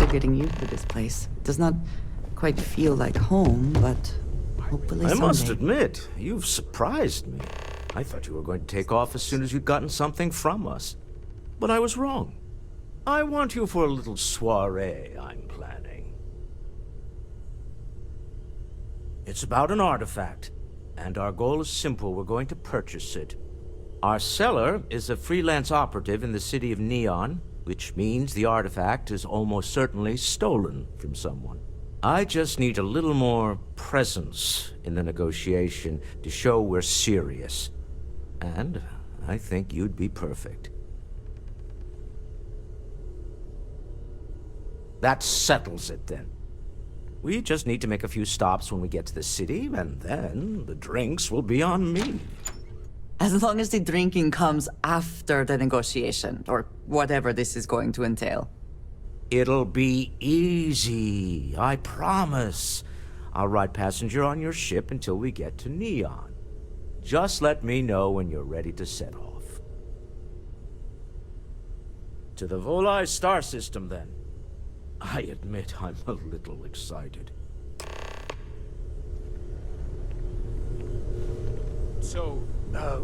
still getting used to this place. It does not quite feel like home, but hopefully someday. I must admit, you've surprised me. I thought you were going to take off as soon as you'd gotten something from us. But I was wrong. I want you for a little soiree I'm planning. It's about an artifact, and our goal is simple. We're going to purchase it. Our seller is a freelance operative in the city of Neon, which means the artifact is almost certainly stolen from someone. I just need a little more presence in the negotiation to show we're serious. And I think you'd be perfect. That settles it, then. We just need to make a few stops when we get to the city, and then the drinks will be on me. As long as the drinking comes after the negotiation, or whatever this is going to entail. It'll be easy, I promise. I'll ride passenger on your ship until we get to Neon. Just let me know when you're ready to set off. To the Volai star system, then. I admit I'm a little excited. So,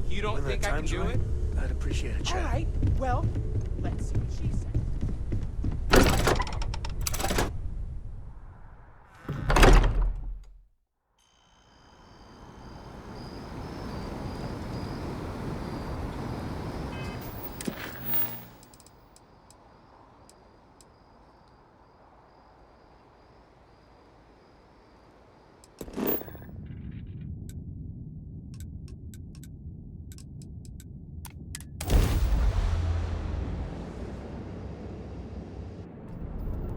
you don't think I can do it? I'd appreciate a chat. All right, well, let's see what she says.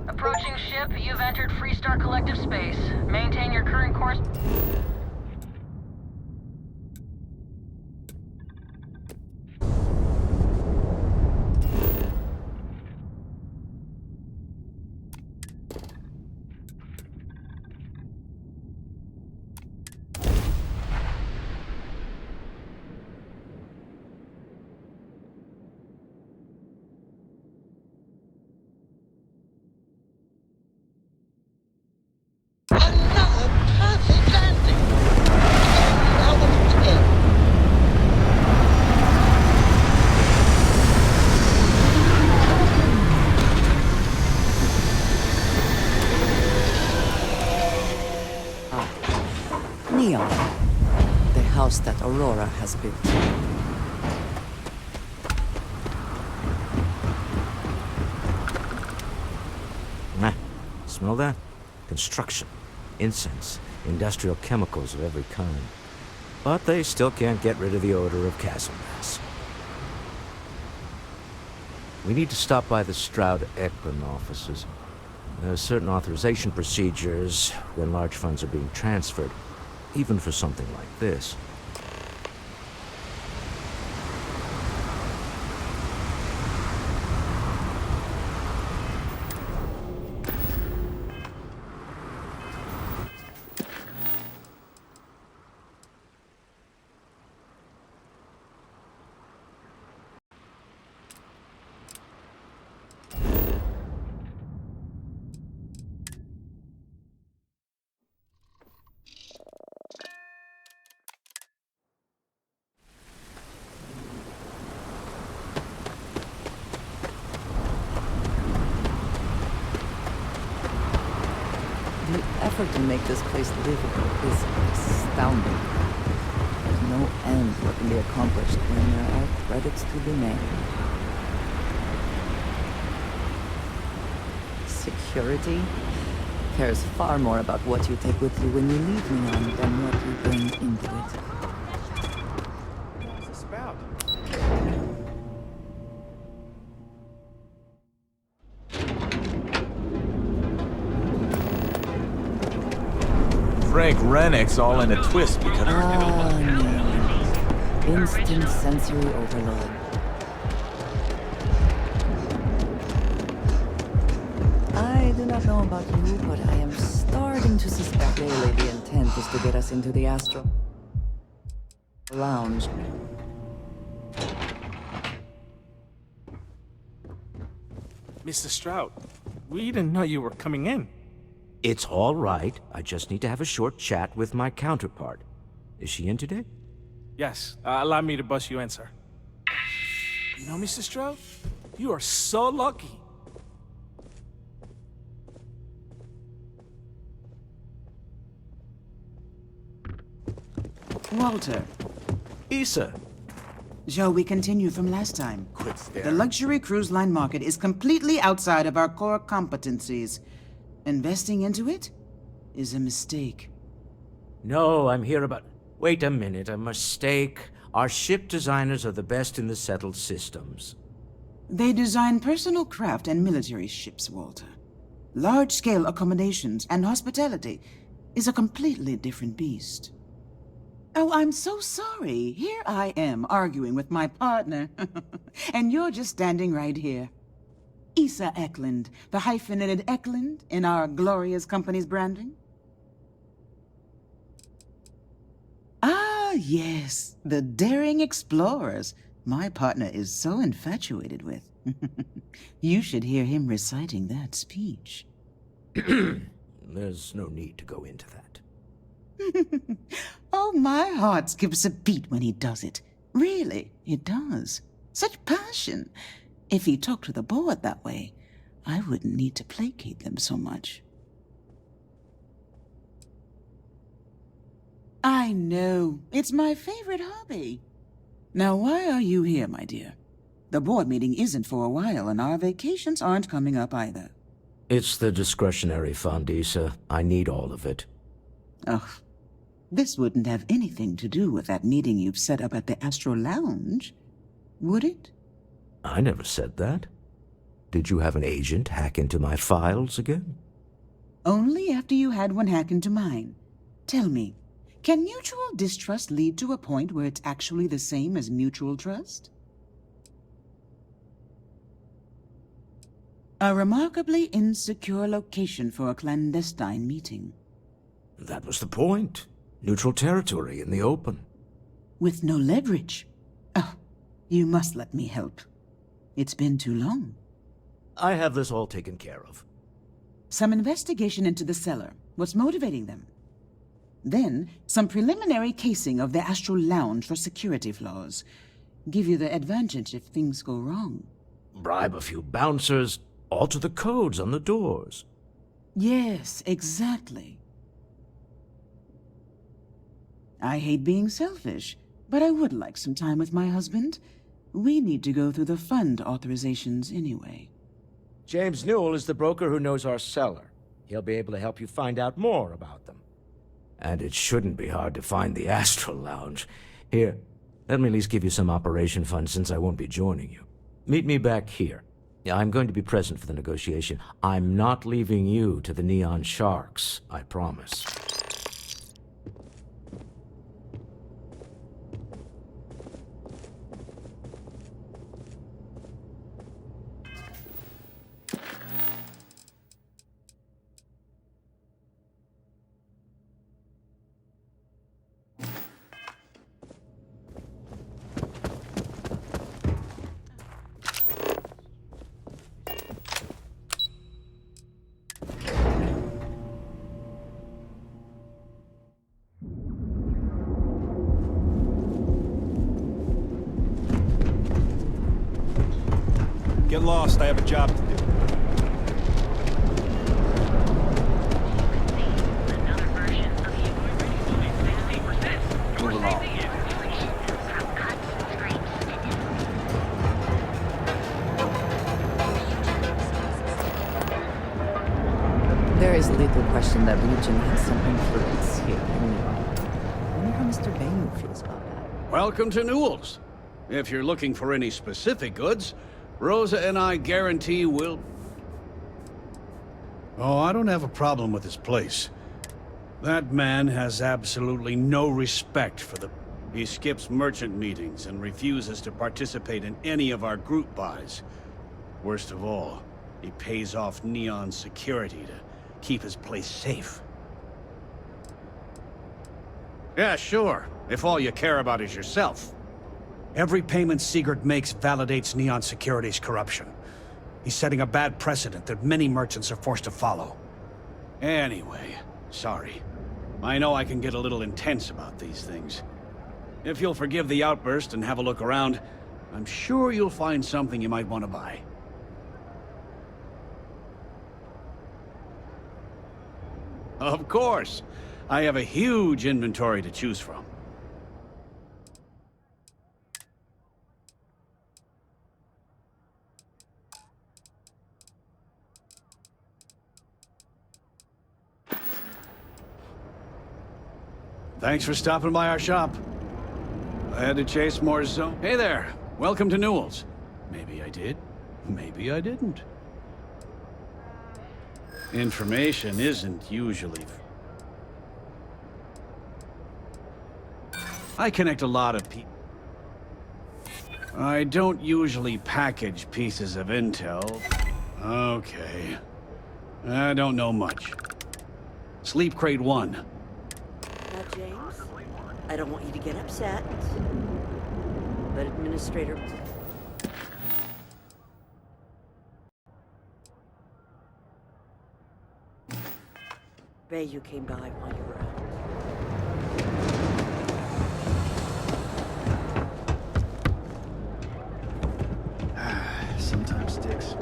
Approaching ship, you've entered Freestar Collective space. Maintain your current course. Another perfect landing. Now what to do? Neon, the house that Aurora has built. Smell that? Construction, incense, industrial chemicals of every kind. But they still can't get rid of the odor of chasm gas. We need to stop by the Stroud-Eklund offices. There are certain authorization procedures when large funds are being transferred, even for something like this. The effort to make this place livable is astounding. There's no end what can be accomplished when there are credits to be made. Security cares far more about what you take with you when you leave Neon than what you bring into it. What's this about? Frank Rennick's all in a twist because No. Instant sensory overload. I do not know about you, but I am starting to suspect really the intent is to get us into the Astro Lounge. Mr. Stroud, We didn't know you were coming in. It's all right. I just need to have a short chat with my counterpart. Is she in today? Yes, allow me to bust you in, sir. You know, Mr. Stroud, you are so lucky. Walter, Issa. shall we continue from last time? Quit The staring. luxury cruise line market is completely outside of our core competencies. Investing into it is a mistake. No, I'm here about... Wait a minute, a mistake. Our ship designers are the best in the settled systems. They design personal craft and military ships, Walter. Large-scale accommodations and hospitality is a completely different beast. Oh, I'm so sorry. Here I am arguing with my partner, and you're just standing right here. Issa Eklund, the hyphenated Eklund in our glorious company's branding. Ah, yes, the daring explorers my partner is so infatuated with. You should hear him reciting that speech. There's no need to go into that. Oh, my heart skips a beat when he does it. Really, it does. Such passion. If he talked to the board that way, I wouldn't need to placate them so much. I know. It's my favorite hobby. Now, why are you here, my dear? The board meeting isn't for a while, and our vacations aren't coming up either. It's the discretionary fund, Issa. I need all of it. Ugh. This wouldn't have anything to do with that meeting you've set up at the Astro Lounge, would it? I never said that. Did you have an agent hack into my files again? Only after you had one hack into mine. Tell me, can mutual distrust lead to a point where it's actually the same as mutual trust? A remarkably insecure location for a clandestine meeting. That was the point. Neutral territory in the open. With no leverage. Oh, you must let me help. It's been too long. I have this all taken care of. Some investigation into the cellar. What's motivating them? Then, some preliminary casing of the Astral Lounge for security flaws. Give you the advantage if things go wrong. Bribe a few bouncers, alter the codes on the doors. Yes, exactly. I hate being selfish, but I would like some time with my husband. We need to go through the fund authorizations anyway. James Newell is the broker who knows our cellar. He'll be able to help you find out more about them. And it shouldn't be hard to find the Astral Lounge. Here, let me at least give you some operation funds since I won't be joining you. Meet me back here. Yeah, I'm going to be present for the negotiation. I'm not leaving you to the Neon Sharks, I promise. Get lost, I have a job to do. Another version of the equipment. 60%. Move along. There is little question that religion has some influence here in New York. I wonder how Mr. Bain feels about that. Welcome to Newell's. If you're looking for any specific goods, Rosa and I guarantee we'll... Oh, I don't have a problem with this place. That man has absolutely no respect for the... He skips merchant meetings and refuses to participate in any of our group buys. Worst of all, he pays off Neon security to keep his place safe. Yeah, sure, if all you care about is yourself. Every payment Sigurd makes validates Neon Security's corruption. He's setting a bad precedent that many merchants are forced to follow. Anyway, sorry. I know I can get a little intense about these things. If you'll forgive the outburst and have a look around, I'm sure you'll find something you might want to buy. Of course! I have a huge inventory to choose from. Thanks for stopping by our shop. I had to chase more zone. Hey there, welcome to Newell's. Maybe I did, maybe I didn't. Information isn't usually... I connect a lot of people. I don't usually package pieces of intel. Okay. I don't know much. Sleepcrate 1. Now, James, I don't want you to get upset, but Administrator... Bay, you came by while you were out. Sometimes sticks.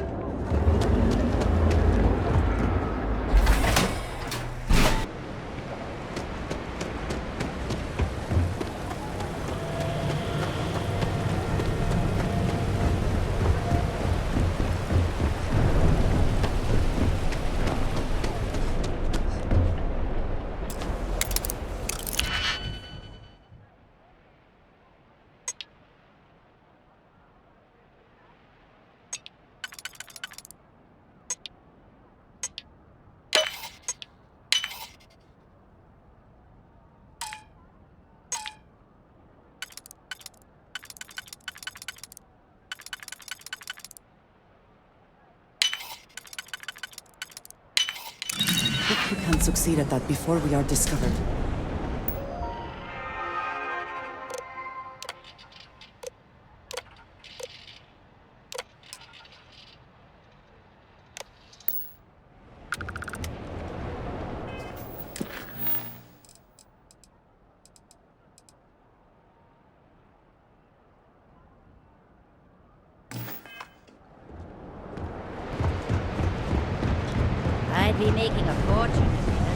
We can't succeed at that before we are discovered. I'd be making a fortune in here.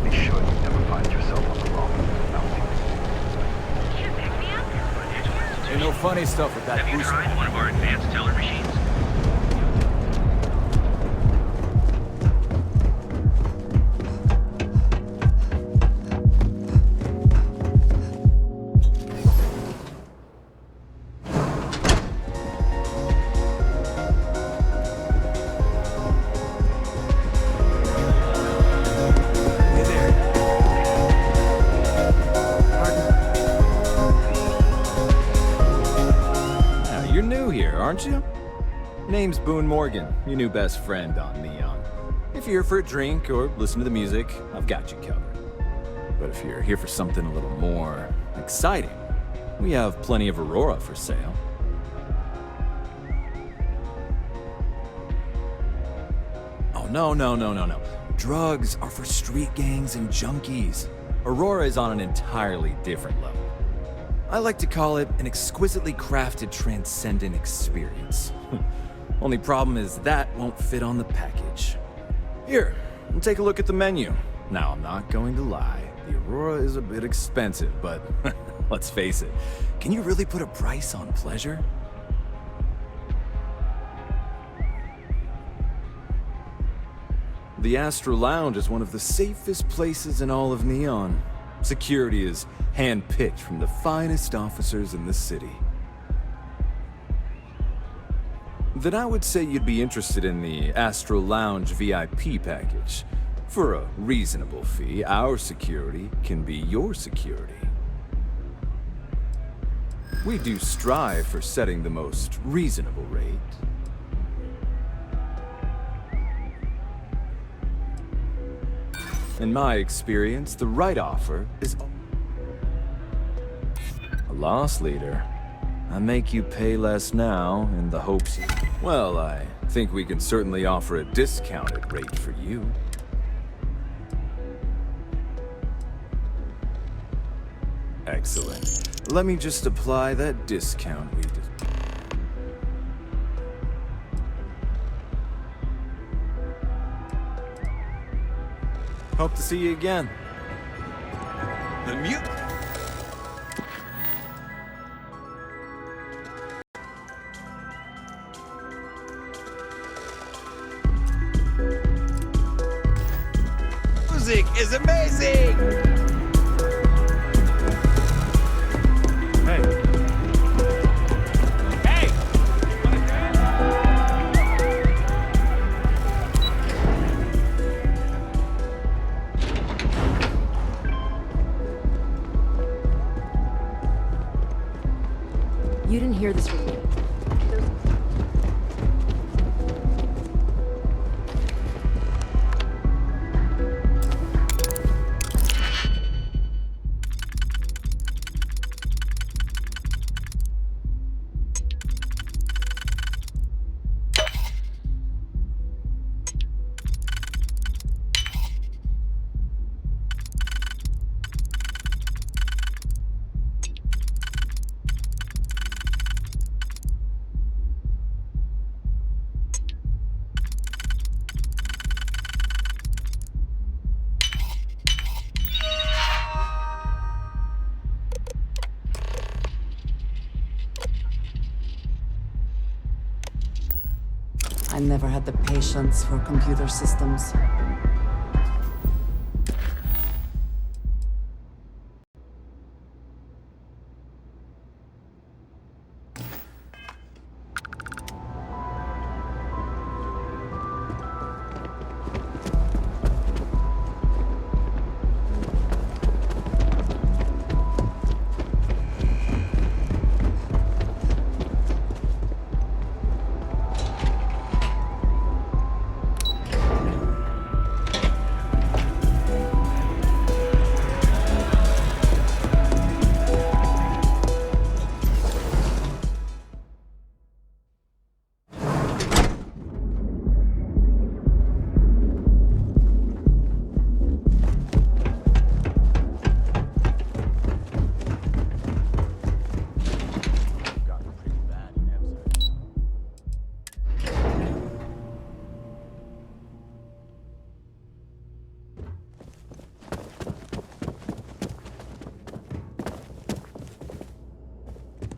Be sure you never find yourself on the wrong mountain. You pick me up? Ain't no funny stuff with that Have you boost. tried one of our advanced teller machines? You're new here, aren't you? Name's Boone Morgan, your new best friend on Neon. If you're here for a drink or listen to the music, I've got you covered. But if you're here for something a little more exciting, we have plenty of Aurora for sale. Oh, no. Drugs are for street gangs and junkies. Aurora is on an entirely different level. I like to call it an exquisitely crafted, transcendent experience. Only problem is that won't fit on the package. Here, take a look at the menu. Now, I'm not going to lie. The Aurora is a bit expensive, but let's face it. Can you really put a price on pleasure? The Astro Lounge is one of the safest places in all of Neon. Security is hand-picked from the finest officers in the city. Then I would say you'd be interested in the Astro Lounge VIP package. For a reasonable fee, our security can be your security. We do strive for setting the most reasonable rate. In my experience, the right offer is a loss leader. I make you pay less now in the hopes you... Well, I think we can certainly offer a discounted rate for you. Excellent. Let me just apply that discount we did. Hope to see you again. The mute. Music is amazing! Hey. Hey! You didn't hear this from me. I never had the patience for computer systems.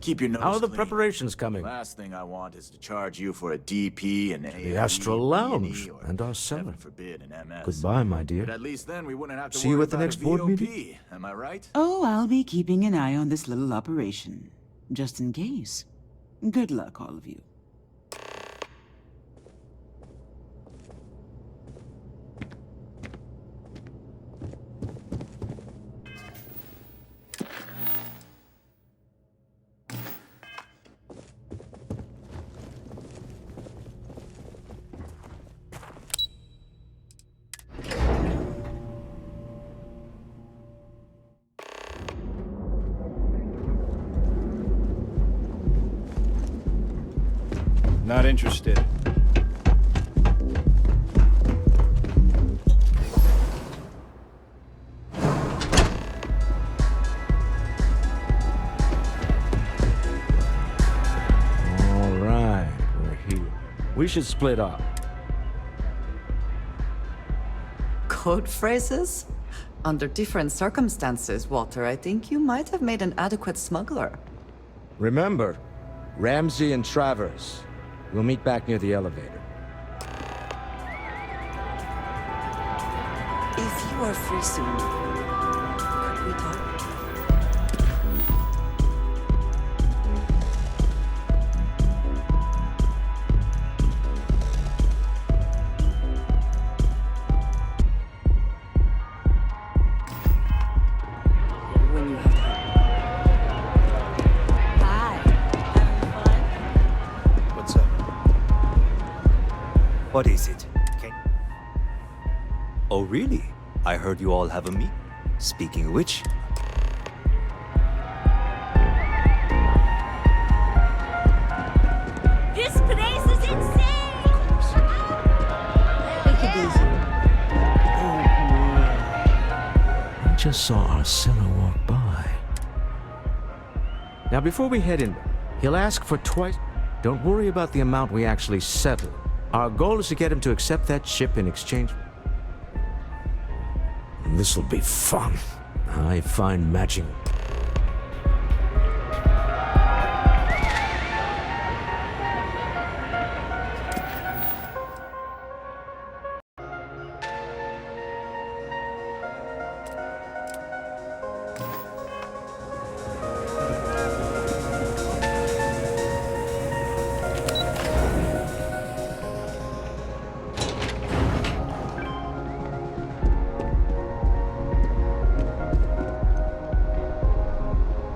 Keep your nose How are the clean. preparations coming? Last thing I want is to charge you for a DP and The Astral Lounge and our cellar. forbid an MS. Goodbye, my dear. But at least then we wouldn't have to See you worry at the about next a board VOP, meeting? Am I right? Oh, I'll be keeping an eye on this little operation, just in case. Good luck, all of you. Not interested. All right, we're here. We should split up. Code phrases? Under different circumstances, Walter, I think you might have made an adequate smuggler. Remember, Ramsey and Travers. We'll meet back near the elevator. If you are free soon, could we talk? When you have time. Hi. Having fun? What's up? What is it? Oh, really? I heard you all have a meet. Speaking of which, This place is insane! Take it easy. I just saw our seller walk by. Now, before we head in, he'll ask for twice. Don't worry about the amount we actually settle. Our goal is to get him to accept that ship in exchange. This'll be fun. I find matching.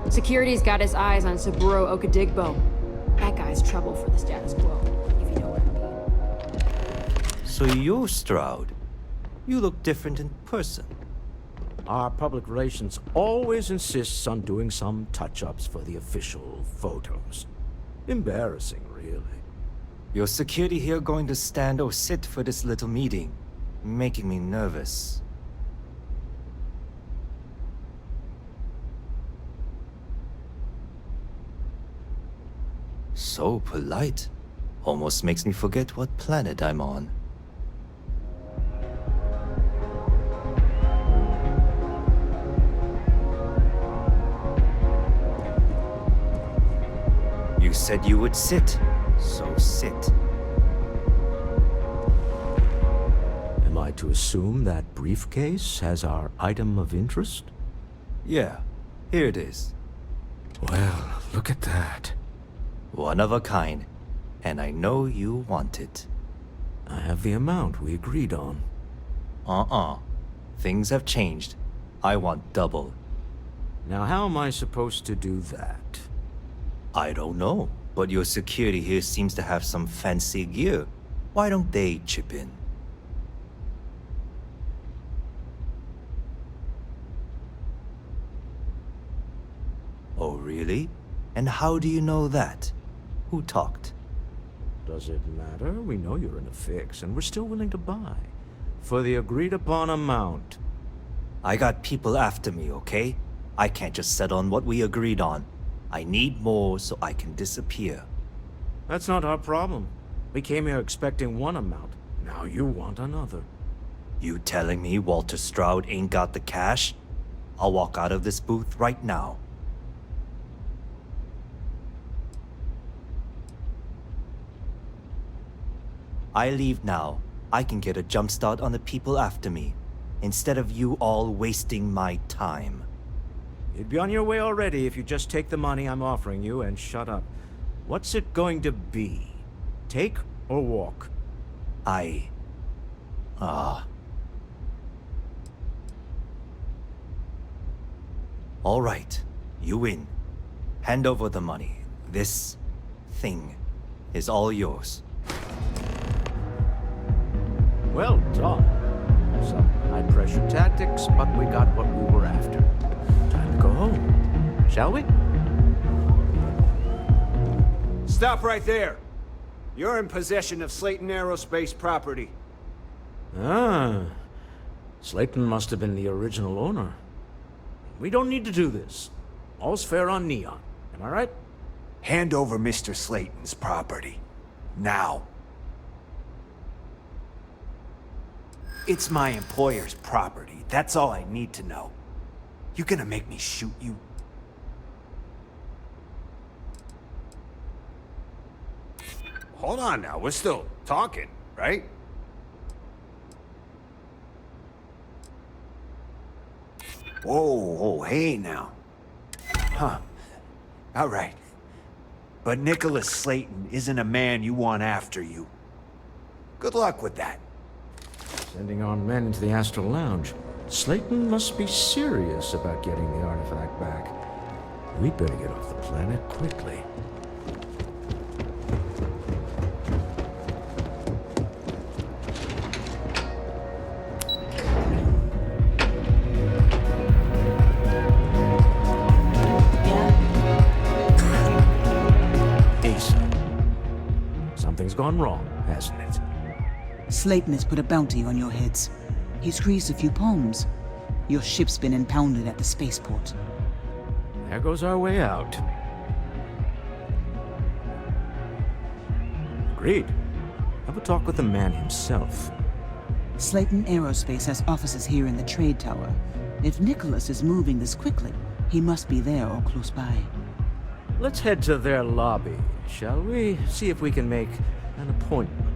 Security's got his eyes on Saburo Okadigbo. That guy's trouble for the status quo, if you know what I mean. so you're Stroud. You look different in person. Our public relations always insists on doing some touch-ups for the official photos. Embarrassing, really. Your security here going to stand or sit for this little meeting, making me nervous. So polite. Almost makes me forget what planet I'm on. You said you would sit, so sit. Am I to assume that briefcase has our item of interest? Yeah, here it is. Well, look at that. One of a kind, and I know you want it. I have the amount we agreed on. Things have changed. I want double. Now, how am I supposed to do that? I don't know, but your security here seems to have some fancy gear. Why don't they chip in? Oh, really? And how do you know that? Who talked? Does it matter? We know you're in a fix, and we're still willing to buy. For the agreed-upon amount. I got people after me, okay? I can't just settle on what we agreed on. I need more so I can disappear. That's not our problem. We came here expecting one amount. Now you want another. You telling me Walter Stroud ain't got the cash? I'll walk out of this booth right now. I leave now. I can get a jump start on the people after me, instead of you all wasting my time. You'd be on your way already if you just take the money I'm offering you and shut up. What's it going to be? Take or walk? All right, you win. Hand over the money. This thing is all yours. Well done. Some high-pressure tactics, but we got what we were after. Time to go home, shall we? Stop right there. You're in possession of Slayton Aerospace property. Ah. Slayton must have been the original owner. We don't need to do this. All's fair on Neon. Am I right? Hand over Mr. Slayton's property. Now. It's my employer's property. That's all I need to know. You gonna make me shoot you? Hold on now, we're still talking, right? Whoa, hey now. Huh. All right. But Nicholas Slayton isn't a man you want after you. Good luck with that. Sending on men into the Astral Lounge. Slayton must be serious about getting the artifact back. We'd better get off the planet quickly. Something's gone wrong, hasn't it? Slayton has put a bounty on your heads. He's greased a few palms. Your ship's been impounded at the spaceport. There goes our way out. Agreed. Have a talk with the man himself. Slayton Aerospace has offices here in the trade tower. If Nicholas is moving this quickly, he must be there or close by. Let's head to their lobby, shall we? See if we can make an appointment.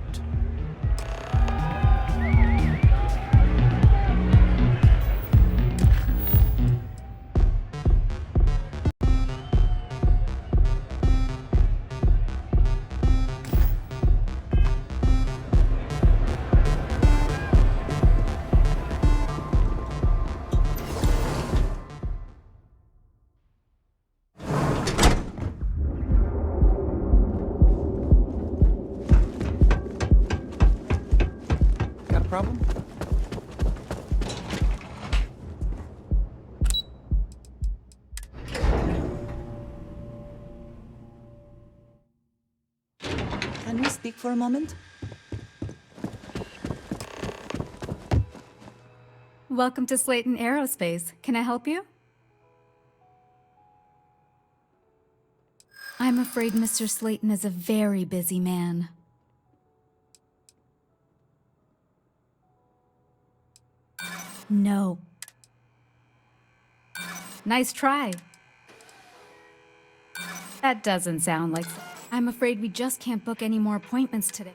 Problem? Can we speak for a moment? Welcome to Slayton Aerospace. Can I help you? I'm afraid Mr. Slayton is a very busy man. No. Nice try. That doesn't sound like... I'm afraid we just can't book any more appointments today.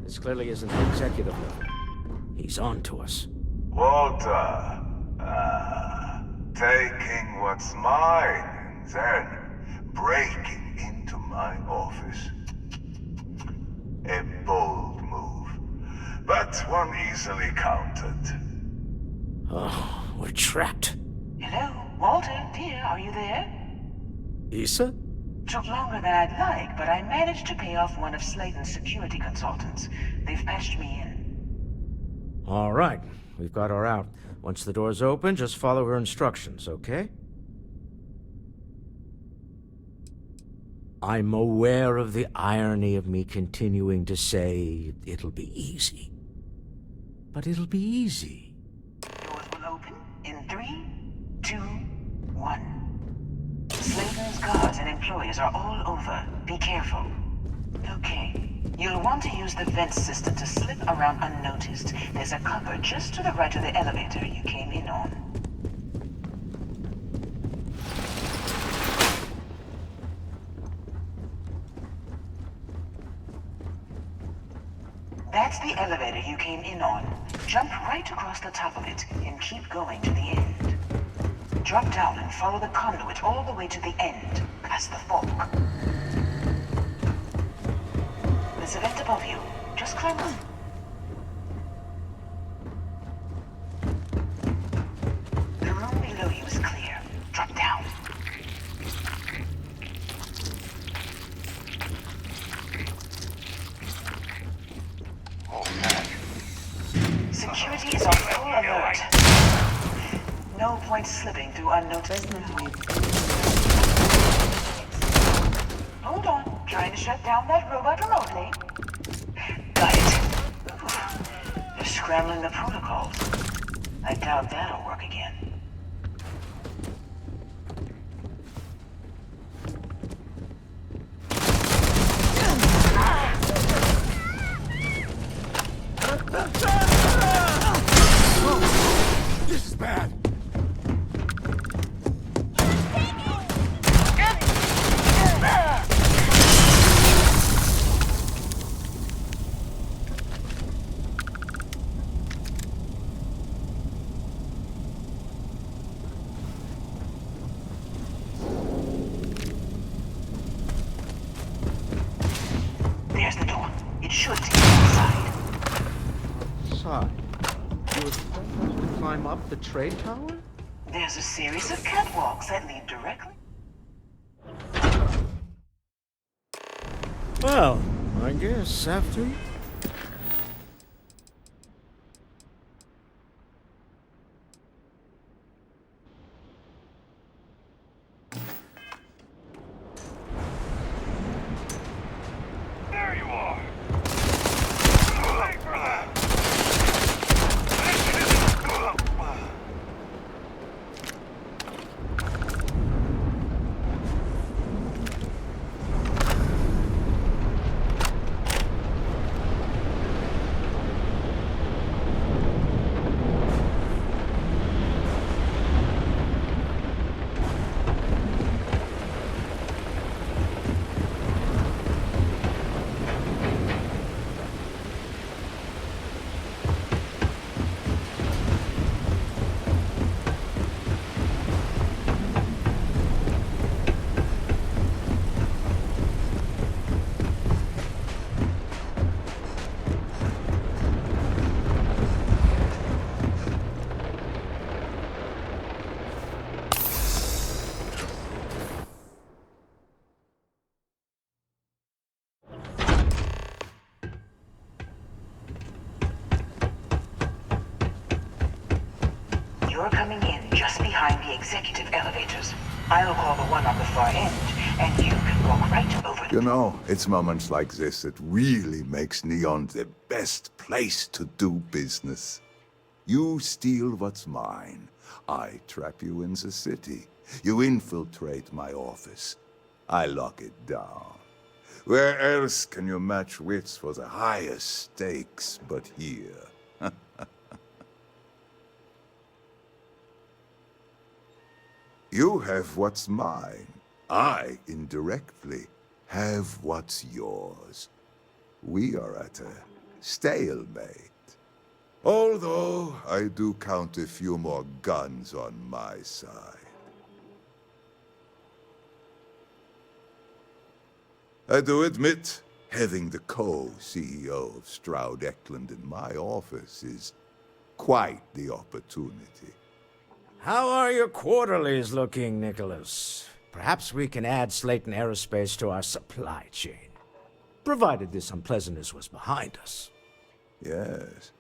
This clearly isn't the executive level. He's on to us. Walter, taking what's mine and then breaking into my office. A bold move, but one easily countered. Oh, we're trapped. Hello, Walter, dear, are you there? Issa? Took longer than I'd like, but I managed to pay off one of Slayton's security consultants. They've patched me in. All right, we've got her out. Once the door's open, just follow her instructions, okay? I'm aware of the irony of me continuing to say it'll be easy. But it'll be easy. Doors will open in 3, 2, 1. Slayton's guards and employees are all over. Be careful. Okay. You'll want to use the vent system to slip around unnoticed. There's a cupboard just to the right of the elevator you came in on. That's the elevator you came in on. Jump right across the top of it and keep going to the end. Drop down and follow the conduit all the way to the end, past the fork. There's a vent above you. Just climb up. The room below you is clear. Drop down. Security is on full alert. No point slipping through unnoticed. Hold on. Trying to shut down that robot remotely. Got it. They're scrambling the protocols. I doubt that'll work again. This is bad. It should take you inside. Outside? You expect us to climb up the trade tower? There's a series of catwalks that lead directly. Well, I guess after you. There you are. Wait for that. You're coming in just behind the executive elevators. I'll call the one on the far end, and you can walk right over You know, it's moments like this that really makes Neon the best place to do business. You steal what's mine. I trap you in the city. You infiltrate my office. I lock it down. Where else can you match wits for the highest stakes but here? You have what's mine. I, indirectly, have what's yours. We are at a stalemate. Although, I do count a few more guns on my side. I do admit, having the co-CEO of Stroud-Eklund in my office is quite the opportunity. How are your quarterlies looking, Nicholas? Perhaps we can add Slayton Aerospace to our supply chain, provided this unpleasantness was behind us. Yes,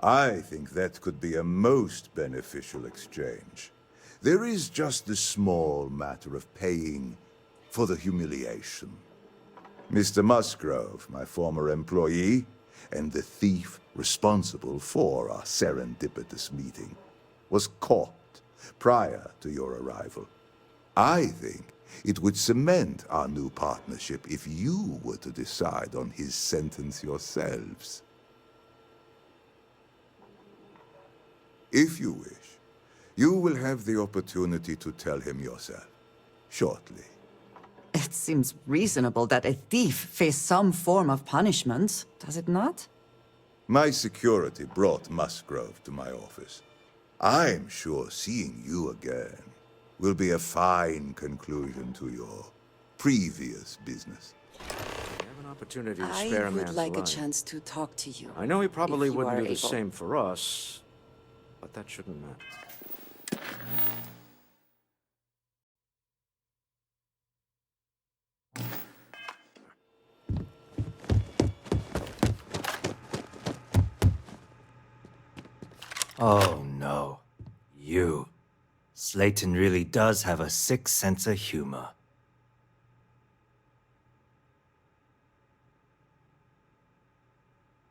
I think that could be a most beneficial exchange. There is just the small matter of paying for the humiliation. Mr. Musgrove, my former employee, and the thief responsible for our serendipitous meeting, was caught prior to your arrival. I think it would cement our new partnership if you were to decide on his sentence yourselves. If you wish, you will have the opportunity to tell him yourself, shortly. It seems reasonable that a thief face some form of punishment, does it not? My security brought Musgrove to my office. I'm sure seeing you again will be a fine conclusion to your previous business. We have an opportunity to spare a man's I would like life. a chance to talk to you. I know he probably if you wouldn't are do the able. same for us, but that shouldn't matter. Oh no. You. Slayton really does have a sick sense of humor.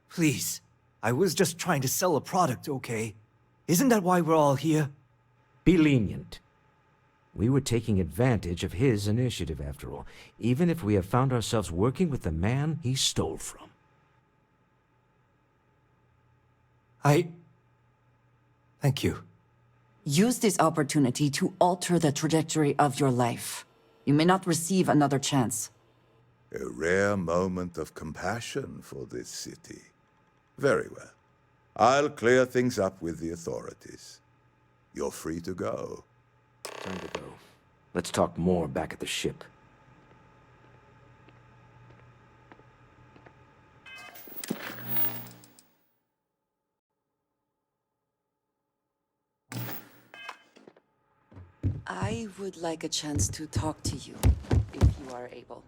Please, I was just trying to sell a product, okay? Isn't that why we're all here? Be lenient. We were taking advantage of his initiative, after all, even if we have found ourselves working with the man he stole from. Thank you. Use this opportunity to alter the trajectory of your life. You may not receive another chance. A rare moment of compassion for this city. Very well. I'll clear things up with the authorities. You're free to go. Time to go. Let's talk more back at the ship. I would like a chance to talk to you, if you are able.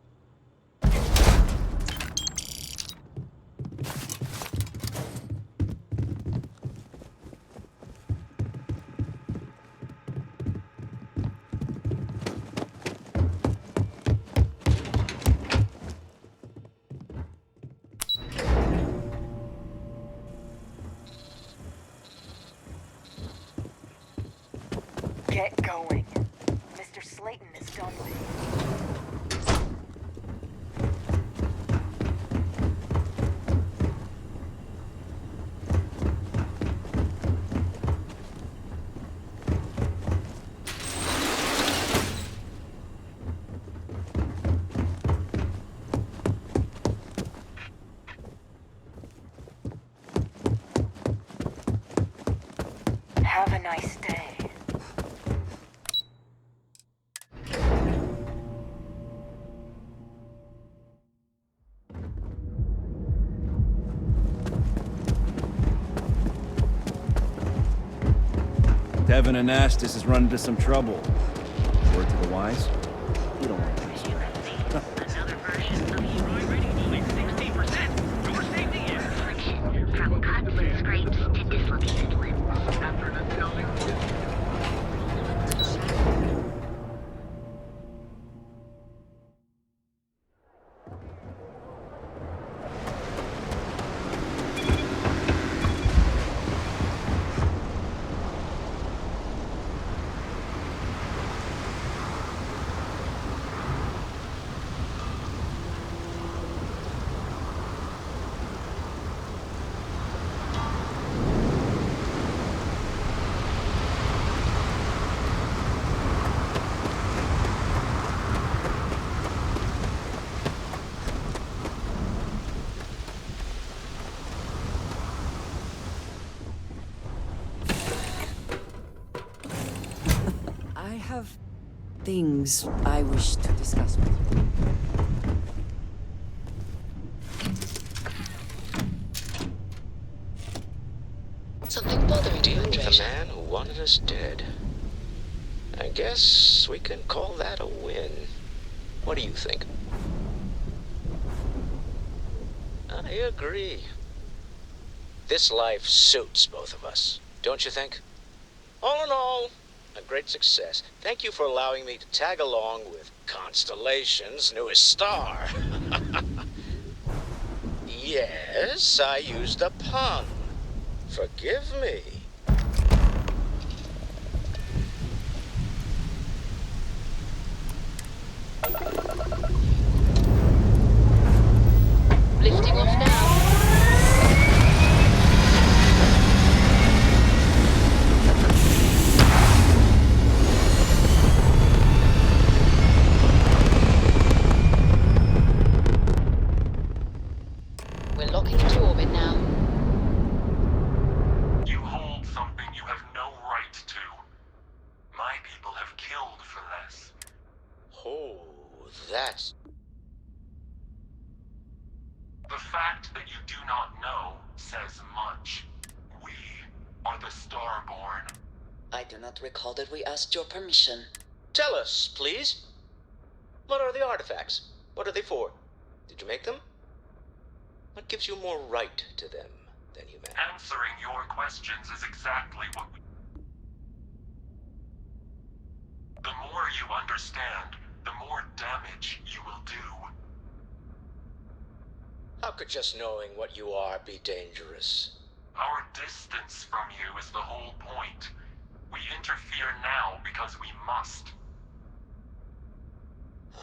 Get going. Mr. Slayton is done with you. Have a nice day. Devin Anastas is running into some trouble. Word to the wise? You don't want to be straight. Another version of you. 60%. Your safety is from cuts and scrapes to dislocated limbs. After an astounding I have things I wish to discuss with you. Something bothering you, Dealing with Andrea? a man who wanted us dead. I guess we can call that a win. What do you think? I agree. This life suits both of us, don't you think? All in all, a great success. Thank you for allowing me to tag along with Constellation's newest star. Yes, I used a pun. Forgive me. Lifting off now. We're locking into orbit now. You hold something you have no right to. My people have killed for less. Oh, that's... The fact that you do not know says much. We are the Starborn. I do not recall that we asked your permission. Tell us, please. What are the artifacts? What are they for? Did you make them? What gives you more right to them than humanity? Answering your questions is exactly what we... The more you understand, the more damage you will do. How could just knowing what you are be dangerous? Our distance from you is the whole point. We interfere now because we must.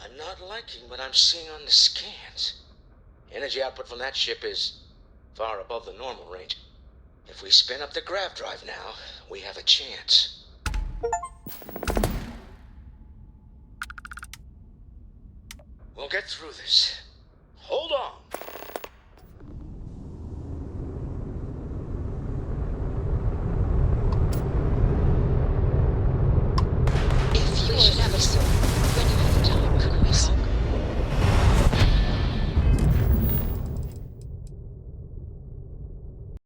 I'm not liking what I'm seeing on the scans. Energy output from that ship is far above the normal range. If we spin up the grav drive now, we have a chance. We'll get through this. Hold on. If you should ever so, when you have time, could we